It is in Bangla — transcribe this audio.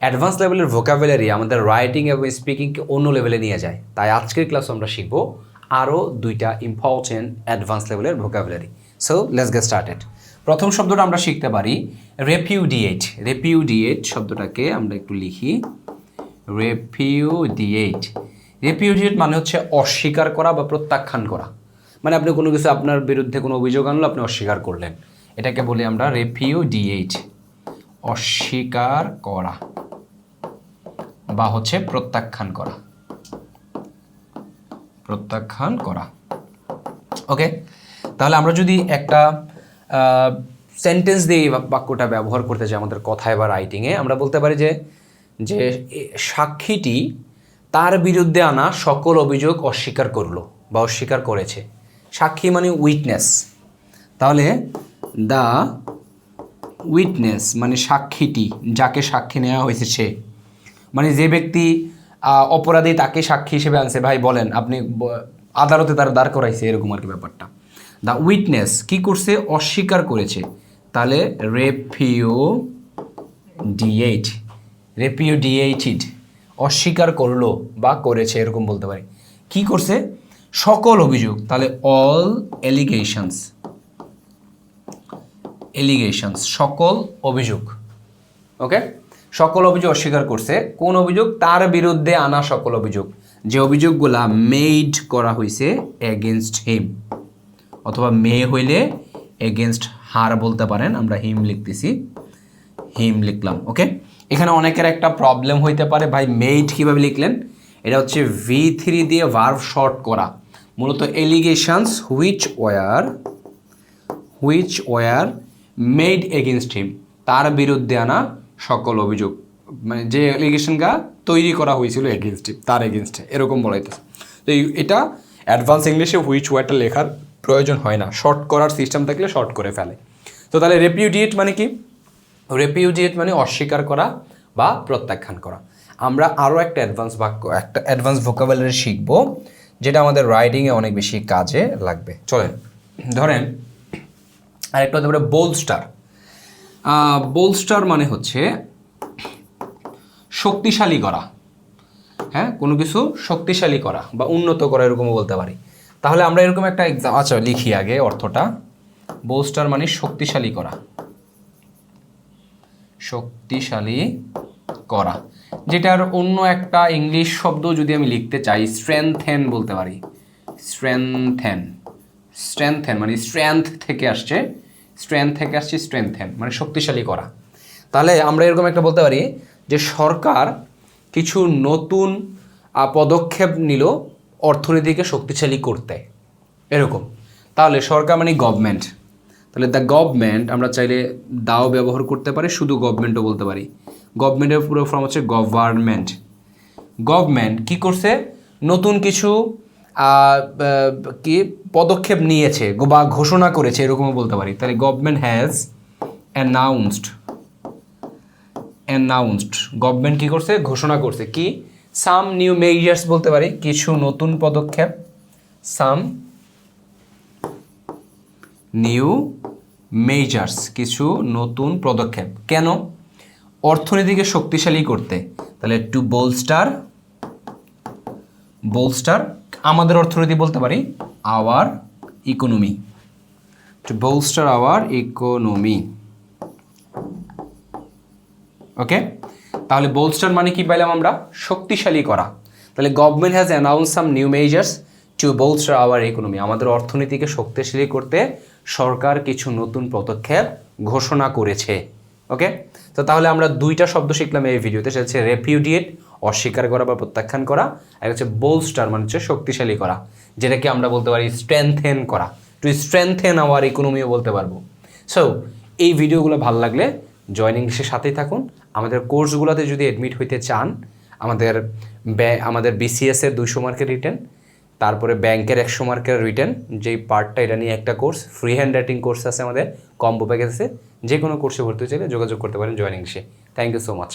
অ্যাডভান্স লেভেলের ভোকাবুলারি আমাদের রাইটিং এবং স্পিকিংকে অন্য লেভেলে নিয়ে যায়। তাই আজকের ক্লাসে আমরা শিখব আরও দুইটা ইম্পর্টেন্ট অ্যাডভান্স লেভেলের vocabulary. So let's get started. প্রথম শব্দটা আমরা শিখতে পারি রেপিউডিয়েট। রেপিউডিয়েট শব্দটাকে আমরা একটু লিখি, রেপিউডিয়েট। রেপিউডিয়েট মানে হচ্ছে অস্বীকার করা বা প্রত্যাখ্যান করা। মানে আপনি কোনো কিছু, আপনার বিরুদ্ধে কোনো অভিযোগ আনলো, আপনি অস্বীকার করলেন, এটাকে বলি আমরা রেপিউডিয়েট, অস্বীকার করা বা হচ্ছে প্রত্যাখ্যান করা, প্রত্যাখ্যান করা। ওকে, তাহলে আমরা যদি একটা সেন্টেন্স দিয়ে বাক্যটা ব্যবহার করতে চাই আমাদের কথায় বা রাইটিংয়ে, আমরা বলতে পারি যে যে সাক্ষীটি তার বিরুদ্ধে আনা সকল অভিযোগ অস্বীকার করলো বা অস্বীকার করেছে। সাক্ষী মানে উইটনেস, তাহলে দ্য উইটনেস মানে সাক্ষীটি, যাকে সাক্ষী নেওয়া হয়েছে সে, মানে যে ব্যক্তি অপরাধী তাকে সাক্ষী হিসেবে আনছে, ভাই বলেন, আপনি আদালতে তার দাঁড় করাইছে, এরকম আর কি ব্যাপারটা। দ্য উইটনেস কী করছে? অস্বীকার করেছে, তাহলে রেপিউডিয়েট, রেপিউডিয়েটেড, অস্বীকার করলো বা করেছে, এরকম বলতে পারি। কি করছে? সকল অভিযোগ, তাহলে অল এলিগেশনস, এলিগেশনস সকল অভিযোগ। ওকে, সকল অভিযোগ অস্বীকার করছে। কোন অভিযোগ? তার বিরুদ্ধে আনা সকল অভিযোগ, যে অভিযোগগুলা মেড করা হয়েছে এগেনস্ট হিম, অথবা মে হইলে এগেনস্ট হার বলতে পারেন। আমরা হিম লিখতেছি, হিম লিখলাম। ওকে, এখানে অনেকের একটা প্রবলেম হইতে পারে, ভাই মেড কীভাবে লিখলেন? এটা হচ্ছে V3 দিয়ে ভার্ব শর্ট করা। মূলত allegations which war made against him, তার বিরুদ্ধে আনা সকল অভিযোগ, মানে যে এলিগেশনটা তৈরি করা হয়েছিল এগেনস্ট হিম, তার এগেনস্টে, এরকম বলা হইতেছে। তো এটা অ্যাডভান্স ইংলিশে হুইচ ওয়ারটা লেখার প্রয়োজন হয় না, শর্ট করার সিস্টেম থাকলে শর্ট করে ফেলে। তো তাহলে রেপিউডিয়েট মানে কি? রেপিউডিয়েট মানে অস্বীকার করা বা প্রত্যাখ্যান করা। আমরা আরও একটা অ্যাডভান্স ভোকাবুলারি শিখব, যেটা আমাদের রাইটিংয়ে অনেক বেশি কাজে লাগবে। চলেন, ধরেন আরেকটা হতে পারে বোলস্টার। বোলস্টার মানে হচ্ছে শক্তিশালী করা। হ্যাঁ, কোনো কিছু শক্তিশালী করা বা উন্নত করা, এরকমও বলতে পারি। তাহলে আমরা এরকম একটা এক্সাম, আচ্ছা লিখি আগে অর্থটা। বোলস্টার মানে শক্তিশালী করা, শক্তিশালী করা, যেটার অন্য একটা ইংলিশ শব্দ যদি আমি লিখতে চাই, স্ট্রেংথেন বলতে পারি। স্ট্রেংথেন, স্ট্রেংথেন মানে স্ট্রেংথ থেকে আসছে, স্ট্রেংথেন মানে শক্তিশালী করা। তাহলে আমরা এরকম একটা বলতে পারি যে সরকার কিছু নতুন পদক্ষেপ নিল অর্থনীতিকে শক্তিশালী করতে, এরকম। তাহলে সরকার মানে গভর্নমেন্ট, তাহলে দ্য গভর্নমেন্ট আমরা চাইলে দাও ব্যবহার করতে পারি, শুধু গভর্নমেন্টও বলতে পারি। গভর্নমেন্টের পুরো ফর্ম হচ্ছে গভর্নমেন্ট। গভর্নমেন্ট কী করছে? নতুন কিছু কি পদক্ষেপ নিয়েছে বা ঘোষণা করেছে, এরকমও বলতে পারি। তাহলে গভর্নমেন্ট হ্যাজ অ্যানাউন্সড, গভর্নমেন্ট কী করছে? ঘোষণা করছে। কি? সাম নিউ মেজার্স বলতে পারি, কিছু নতুন পদক্ষেপ, সাম নিউ মেজার্স, কিছু নতুন পদক্ষেপ। কেন? অর্থনীতিকে শক্তিশালী করতে। তাহলে টু বোলস্টার, আমাদের অর্থনীতি বলতে পারি our economy, to bolster our economy. Okay, তাহলে বোলস্টার মানে কি পাইলাম আমরা? শক্তিশালী করা। তাহলে government has announce some new measures to bolster our economy, আমাদের অর্থনীতিকে শক্তিশালী করতে সরকার কিছু নতুন পদক্ষেপ ঘোষণা করেছে। ওকে, তো তাহলে আমরা দুইটা শব্দ শিখলাম এই ভিডিওতে, সেটা হচ্ছে রেপিউডিয়েট, অস্বীকার করা বা প্রত্যাখ্যান করা, আর হচ্ছে বোলস্টার মানে হচ্ছে শক্তিশালী করা, যেটাকে আমরা বলতে পারি স্ট্রেংথেন করা, টু স্ট্রেংথেন আওয়ার ইকোনমিও বলতে পারবো। সো এই ভিডিওগুলো ভালো লাগলে জয়েন ইংলিশের সাথেই থাকুন। আমাদের কোর্সগুলোতে যদি অ্যাডমিট হইতে চান, আমাদের BCS-এর 200 মার্কের রিটেন, তারপরে ব্যাংকের 100 মার্কের রিটেন, যেই পার্টটা এটা নিয়ে একটা course, free hand writing course আছে আমাদের, কম্বো প্যাকেজ আছে। যে কোনো কোর্সে ভর্তি চাইলে যোগাযোগ করতে পারেন জয়েন ইংলিশে। Thank you so much.